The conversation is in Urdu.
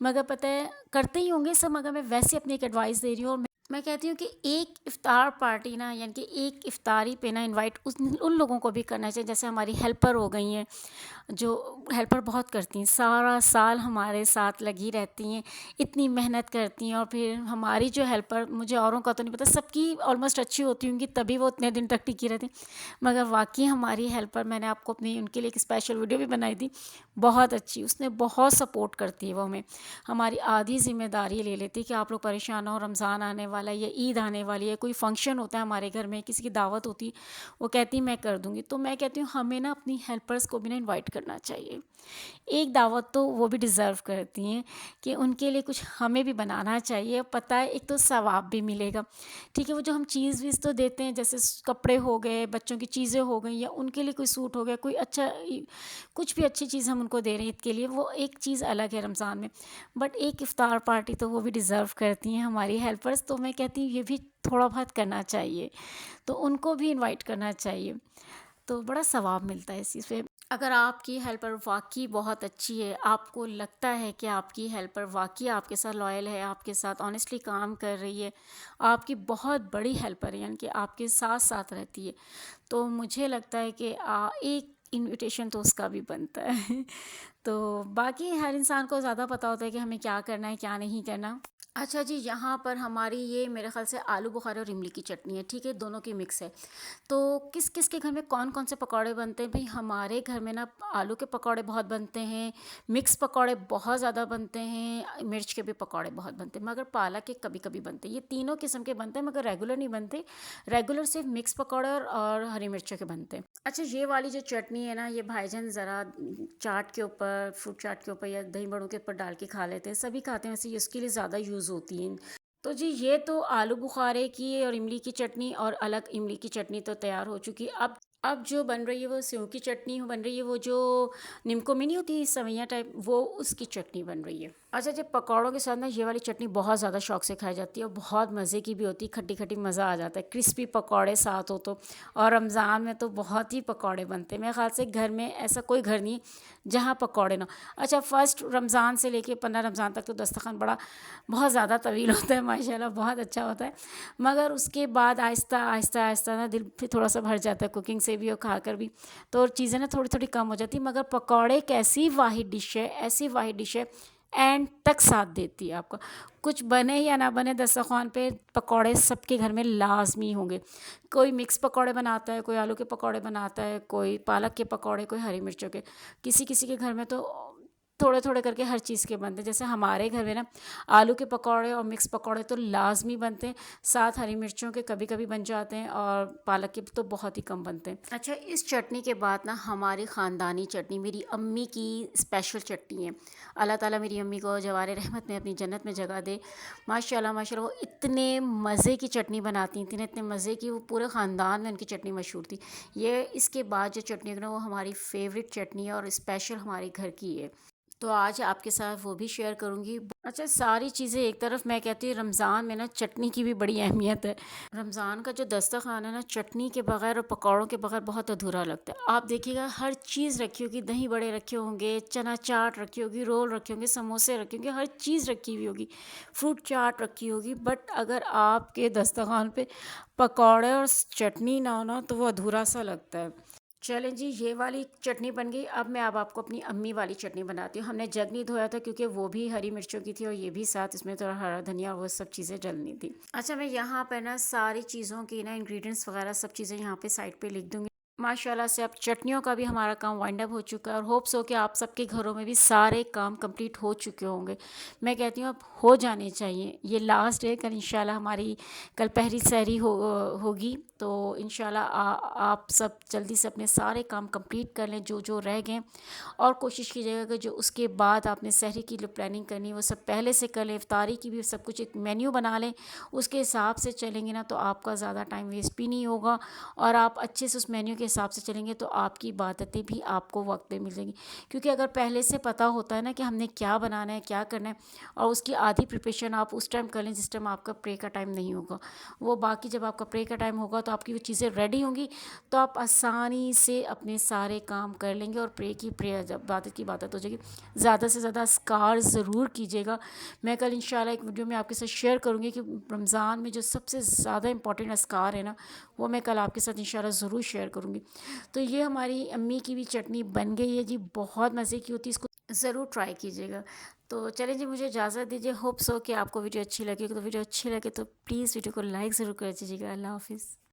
مگر پتہ ہے کرتے ہی ہوں گے سب، مگر میں ویسے اپنی ایک ایڈوائس دے رہی ہوں، اور میں کہتی ہوں کہ ایک افطار پارٹی نا، یعنی کہ ایک افطاری پہ نا انوائٹ ان لوگوں کو بھی کرنا چاہیے، جیسے ہماری ہیلپر ہو گئی ہیں، جو ہیلپر بہت کرتی ہیں، سارا سال ہمارے ساتھ لگی رہتی ہیں، اتنی محنت کرتی ہیں، اور پھر ہماری جو ہیلپر، مجھے اوروں کا تو نہیں پتہ، سب کی آلموسٹ اچھی ہوتی ہوں گی تبھی وہ اتنے دن تک ٹکی رہتی، مگر واقعی ہماری ہیلپر، میں نے آپ کو اپنی ان کے لیے ایک اسپیشل ویڈیو بھی بنائی تھی، بہت اچھی، اس نے بہت سپورٹ کرتی ہے وہ ہمیں، ہماری آدھی ذمہ داری لے لیتی کہ آپ لوگ پریشان نہ ہو، رمضان آنے والا ہے یا عید آنے والی ہے، کوئی فنکشن ہوتا ہے ہمارے گھر میں، کسی کی دعوت ہوتی، وہ کہتی میں کر دوں گی، تو میں کہتی ہوں ہمیں نا اپنی ہیلپرس کو بھی نا انوائٹ کرنا چاہیے، ایک دعوت تو وہ بھی ڈیزرو کرتی ہیں کہ ان کے لیے کچھ ہمیں بھی بنانا چاہیے، پتہ ہے ایک تو ثواب بھی ملے گا، ٹھیک ہے، وہ جو ہم چیز ویز تو دیتے ہیں، جیسے کپڑے ہو گئے، بچوں کی چیزیں ہو گئیں، یا ان کے لیے کوئی سوٹ ہو گیا، کوئی اچھا کچھ بھی اچھی چیز ہم ان کو دے رہے ہیں عید کے لیے، وہ ایک چیز الگ ہے رمضان میں، بٹ ایک افطار پارٹی تو وہ بھی ڈیزرو کرتی ہیں ہماری ہیلپرس، تو میں کہتی ہوں یہ بھی تھوڑا بہت کرنا چاہیے، تو ان کو بھی انوائٹ کرنا چاہیے، تو بڑا ثواب ملتا ہے اس چیز پہ۔ اگر آپ کی ہیلپر واقعی بہت اچھی ہے، آپ کو لگتا ہے کہ آپ کی ہیلپر واقعی آپ کے ساتھ لائل ہے، آپ کے ساتھ آنیسٹلی کام کر رہی ہے، آپ کی بہت بڑی ہیلپر ہے، یعنی کہ آپ کے ساتھ ساتھ رہتی ہے، تو مجھے لگتا ہے کہ ایک انویٹیشن تو اس کا بھی بنتا ہے تو باقی ہر انسان کو زیادہ پتہ ہوتا ہے کہ ہمیں کیا کرنا ہے کیا نہیں کرنا۔ اچھا جی، یہاں پر ہماری یہ میرے خیال سے آلو بخارا اور املی کی چٹنی ہے، ٹھیک ہے، دونوں کی مکس ہے، تو کس کس کے گھر میں کون کون سے پکوڑے بنتے ہیں؟ بھئی ہمارے گھر میں نا آلو کے پکوڑے بہت بنتے ہیں، مکس پکوڑے بہت زیادہ بنتے ہیں، مرچ کے بھی پکوڑے بہت بنتے ہیں، مگر پالک کے کبھی کبھی بنتے ہیں، یہ تینوں قسم کے بنتے ہیں، مگر ریگولر نہیں بنتے، ریگولر صرف مکس پکوڑے اور ہری مرچوں کے بنتے ہیں۔ اچھا، یہ والی جو چٹنی ہے نا، یہ بھائی جان ذرا چاٹ کے اوپر، فروٹ چاٹ کے اوپر یا دہی بڑوں کے اوپر ڈال کے کھا لیتے ہیں، سبھی کھاتے ہیں، ویسے اس کے لیے زیادہ یوز ہوتی ہیں۔ تو جی یہ تو آلو بخارے کی اور املی کی چٹنی، اور الگ املی کی چٹنی تو تیار ہو چکی، اب جو بن رہی ہے وہ سیو کی چٹنی بن رہی ہے، وہ جو نمکو میں نہیں ہوتی سویاں ٹائپ، وہ اس کی چٹنی بن رہی ہے۔ اچھا جی، پکوڑوں کے ساتھ نا یہ والی چٹنی بہت زیادہ شوق سے کھائی جاتی ہے، اور بہت مزے کی بھی ہوتی ہے، کھٹی کھٹی مزہ آ جاتا ہے، کرسپی پکوڑے ساتھ ہو تو، اور رمضان میں تو بہت ہی پکوڑے بنتے ہیں، میرے خیال سے گھر میں ایسا کوئی گھر نہیں جہاں پکوڑے نہ ہو۔ اچھا، فرسٹ رمضان سے لے کے 15 رمضان تک تو دسترخوان بہت زیادہ طویل ہوتا ہے، ماشاءاللہ بہت اچھا ہوتا ہے، مگر اس کے بعد آہستہ آہستہ آہستہ نا دل پھر تھوڑا سا بھر جاتا ہے، کوکنگ سے بھی اور کھا کر بھی، تو چیزیں نا تھوڑی تھوڑی کم ہو جاتی، مگر پکوڑے ایک ایسی واحد ڈش ہے، ایسی واحد ڈش ہے، اینڈ تک ساتھ دیتی ہے آپ کا، کچھ بنے یا نہ بنے دسترخوان پہ پکوڑے سب کے گھر میں لازمی ہوں گے، کوئی مکس پکوڑے بناتا ہے، کوئی آلو کے پکوڑے بناتا ہے، کوئی پالک کے پکوڑے، کوئی ہری مرچوں کے، کسی کسی کے گھر میں تو تھوڑے تھوڑے کر کے ہر چیز کے بنتے ہیں، جیسے ہمارے گھر میں نا آلو کے پکوڑے اور مکس پکوڑے تو لازمی بنتے ہیں، ساتھ ہری مرچوں کے کبھی کبھی بن جاتے ہیں، اور پالک کے تو بہت ہی کم بنتے ہیں۔ اچھا، اس چٹنی کے بعد نا ہماری خاندانی چٹنی، میری امی کی اسپیشل چٹنی ہے، اللہ تعالیٰ میری امی کو جوار رحمت میں اپنی جنت میں جگہ دے، ماشاءاللہ ماشاءاللہ، وہ اتنے مزے کی چٹنی بناتی تھیں، اتنے مزے کی، وہ پورے خاندان میں ان کی چٹنی مشہور تھی، یہ اس کے بعد جو چٹنی ہے نا وہ ہماری فیوریٹ چٹنی ہے، اور اسپیشل ہمارے گھر کی ہے، تو آج آپ کے ساتھ وہ بھی شیئر کروں گی۔ اچھا، ساری چیزیں ایک طرف، میں کہتی ہوں رمضان میں نا چٹنی کی بھی بڑی اہمیت ہے، رمضان کا جو دسترخوان ہے نا چٹنی کے بغیر اور پکوڑوں کے بغیر بہت ادھورا لگتا ہے، آپ دیکھیے گا ہر چیز رکھی ہوگی، دہی بڑے رکھے ہوں گے، چنا چاٹ رکھی ہوگی، رول رکھے ہوں گے، سموسے رکھے ہوں گے، ہر چیز رکھی ہوئی ہوگی، فروٹ چاٹ رکھی ہوگی، بٹ اگر آپ کے دسترخوان پہ پکوڑے اور چٹنی نہ ہونا تو وہ ادھورا سا لگتا ہے۔ چلیں جی، یہ والی چٹنی بن گئی، اب میں آپ کو اپنی امی والی چٹنی بناتی ہوں، ہم نے جگ نہیں دھویا تھا کیونکہ وہ بھی ہری مرچوں کی تھی، اور یہ بھی ساتھ اس میں تھوڑا ہرا دھنیا اور وہ سب چیزیں ڈلنی تھی۔ اچھا، میں یہاں پہ نا ساری چیزوں کی نا انگریڈینٹس وغیرہ سب چیزیں یہاں پہ سائڈ پہ لکھ دوں گی، ماشاءاللہ سے اب چٹنیوں کا بھی ہمارا کام وائنڈ اپ ہو چکا ہے، اور ہوپس ہو کہ آپ سب کے گھروں میں بھی سارے کام کمپلیٹ ہو چکے ہوں گے، میں کہتی ہوں اب ہو جانے چاہیے، یہ لاسٹ ہے، کل انشاءاللہ ہماری کل پہلی سحری ہوگی، تو انشاءاللہ آپ سب جلدی سے اپنے سارے کام کمپلیٹ کر لیں جو جو رہ گئے، اور کوشش کیجیے گا کہ جو اس کے بعد آپ نے سحری کی جو پلاننگ کرنی ہے وہ سب پہلے سے کر لیں، افطاری کی بھی سب کچھ ایک مینیو بنا لیں، اس کے حساب سے چلیں گے نا تو آپ کا زیادہ ٹائم ویسٹ بھی نہیں ہوگا، اور آپ اچھے سے اس مینیو کے حساب سے چلیں گے تو آپ کی عبادتیں بھی آپ کو وقت پہ مل جائیں گی. کیونکہ اگر پہلے سے پتہ ہوتا ہے نا کہ ہم نے کیا بنانا ہے کیا کرنا ہے اور اس کی آدھی پریپریشن آپ اس ٹائم کر لیں جس ٹائم آپ کا پرے کا ٹائم نہیں ہوگا. وہ باقی جب آپ کا پرے کا ٹائم ہوگا تو آپ کی وہ چیزیں ریڈی ہوں گی تو آپ آسانی سے اپنے سارے کام کر لیں گے اور جب عبادت کی عبادت ہو جائے گی. زیادہ سے زیادہ اسکار ضرور کیجیے گا. میں کل انشاءاللہ ایک ویڈیو میں آپ کے ساتھ شیئر کروں گی کہ رمضان میں جو سب سے زیادہ امپورٹنٹ اسکار ہے نا وہ میں کل آپ کے ساتھ انشاءاللہ ضرور شیئر کروں گی. تو یہ ہماری امی کی بھی چٹنی بن گئی ہے جی. بہت مزے کی ہوتی ہے. اس کو ضرور ٹرائی کیجیے گا. تو چلیں جی مجھے اجازت دیجیے. ہوپ سو کہ آپ کو ویڈیو اچھی لگے. تو ویڈیو اچھی لگے تو پلیز ویڈیو کو لائک ضرور کر دیجیے گا. اللہ حافظ.